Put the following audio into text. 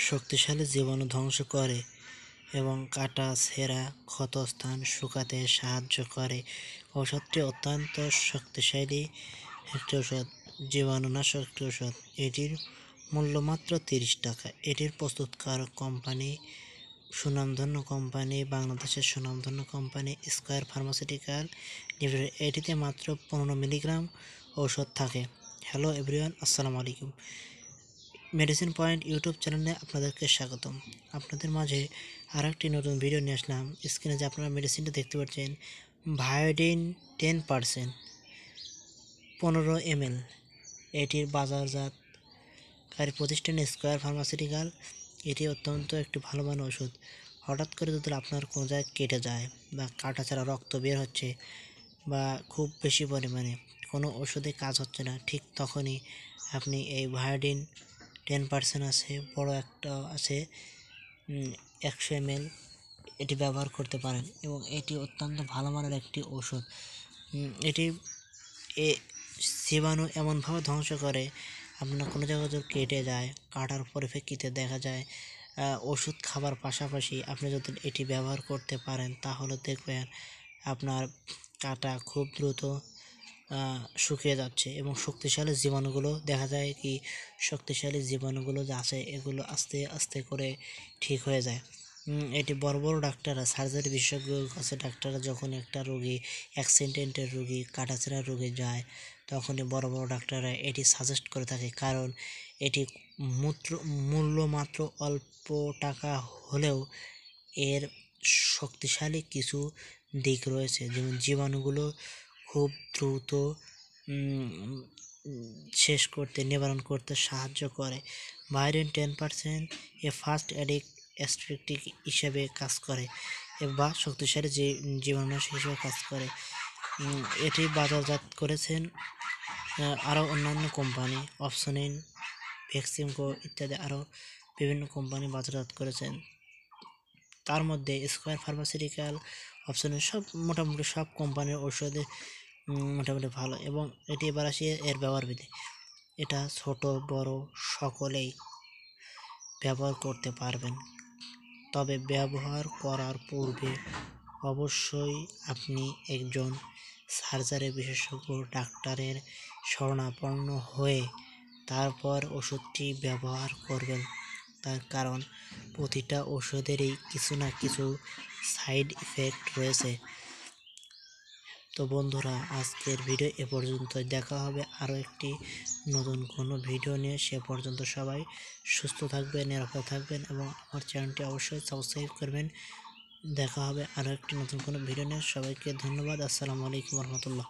শক্তিশালী জীবাণু ধ্বংস করে এবং কাটা ছেঁড়া ক্ষতস্থান শুকাতে সাহায্য করে। ঔষধটি অত্যন্ত শক্তিশালী একটি ওষুধ, জীবাণুনাশক একটি ওষুধ। এটির মূল্য মাত্র 30 টাকা। এটির প্রস্তুতকারক কোম্পানি সুনামধন্য কোম্পানি, বাংলাদেশের সুনামধন্য কোম্পানি স্কয়ার ফার্মাসিউটিক্যাল লিমিটেড। এটিতে মাত্র 15 মিলিগ্রাম ঔষধ থাকে। হ্যালো এভরিওয়ান, আসসালামু আলাইকুম। মেডিসিন পয়েন্ট ইউটিউব চ্যানেলে আপনাদেরকে স্বাগতম। আপনাদের মাঝে আর একটি নতুন ভিডিও নিয়ে আসলাম। স্ক্রিনে যে আপনারা মেডিসিনটা দেখতে পাচ্ছেন, ভায়োডিন 10% 15 ml। এটির বাজারজাতকারী প্রতিষ্ঠান স্কয়ার ফার্মাসিউটিক্যাল। এটি অত্যন্ত একটি ভালো মানের ওষুধ। হঠাৎ করে যদি আপনার কোনো জায়গায় কেটে যায় বা কাটা ছাড়া রক্ত বের হচ্ছে বা খুব বেশি পরিমাণে কোনো ওষুধে কাজ হচ্ছে না, ঠিক তখনই আপনি এই ভায়োডিন 10% আছে, বড় একটা আছে 100 ml, এটি ব্যবহার করতে পারেন এবং এটি অত্যন্ত ভালো মানের একটি ওষুধ। এটি জীবাণু এমনভাবে ধ্বংস করে, আপনার কোনো জায়গায় যদি কেটে যায়, কাটার পরিপ্রেক্ষিতে দেখা যায় ওষুধ খাবার পাশাপাশি আপনি যদি এটি ব্যবহার করতে পারেন তাহলে দেখবেন আপনার কাটা খুব দ্রুত শুকিয়ে যাচ্ছে এবং শক্তিশালী জীবাণুগুলো দেখা যায় কি শক্তিশালী জীবাণুগুলো যে আছে এগুলো আস্তে আস্তে করে ঠিক হয়ে যায়। এটি বড় বড় ডাক্তাররা, সার্জারি বিশেষজ্ঞ কাছে ডাক্তাররা যখন একটা রোগী, অ্যাক্সিডেন্টের রোগী, কাটাছেঁড়া রোগী যায়, তখনই বড় বড় ডাক্তাররা এটি সাজেস্ট করে থাকে, কারণ এটি মূল্য মাত্র অল্প টাকা হলেও এর শক্তিশালী কিছু দিক রয়েছে, যেমন জীবাণুগুলো খুব দ্রুত শেষ করতে, নিবারণ করতে সাহায্য করে। ভায়োডিন 10% এ ফার্স্ট অ্যাস্ট্রিকটিক হিসেবে কাজ করে বা শক্তিশালী জীবাণুনাশক হিসেবে কাজ করে। এটি বাজারজাত করেছেন আরও অন্যান্য কোম্পানি, অপসনিন, ভ্যাক্সিমকো ইত্যাদি আরও বিভিন্ন কোম্পানি বাজারজাত করেছেন। তার মধ্যে স্কয়ার ফার্মাসিউটিক্যাল, অপসনিন, মোটামুটি সব কোম্পানির ঔষধে মোটামুটি ভালো। এবং এটি এবার আসি এর ব্যবহারবিধি। এটা ছোট বড় সকলেই ব্যবহার করতে পারবেন, তবে ব্যবহার করার পূর্বে অবশ্যই আপনি একজন সার্জারি বিশেষজ্ঞ ডাক্তারের শরণাপন্ন হয়ে তারপর ওষুধটি ব্যবহার করবেন। তার কারণ প্রতিটা ওষুধেরই কিছু না কিছু সাইড ইফেক্ট রয়েছে। তো বন্ধুরা, আজকের ভিডিও এ পর্যন্ত। দেখা হবে আরও একটি নতুন কোনো ভিডিও নিয়ে। সে পর্যন্ত সবাই সুস্থ থাকবেন, নিরাপদ থাকবেন এবং আমার চ্যানেলটি অবশ্যই সাবস্ক্রাইব করবেন। দেখা হবে আরও একটি নতুন কোনো ভিডিও নিয়ে। সবাইকে ধন্যবাদ। আসসালামু আলাইকুম রহমতুল্লাহ।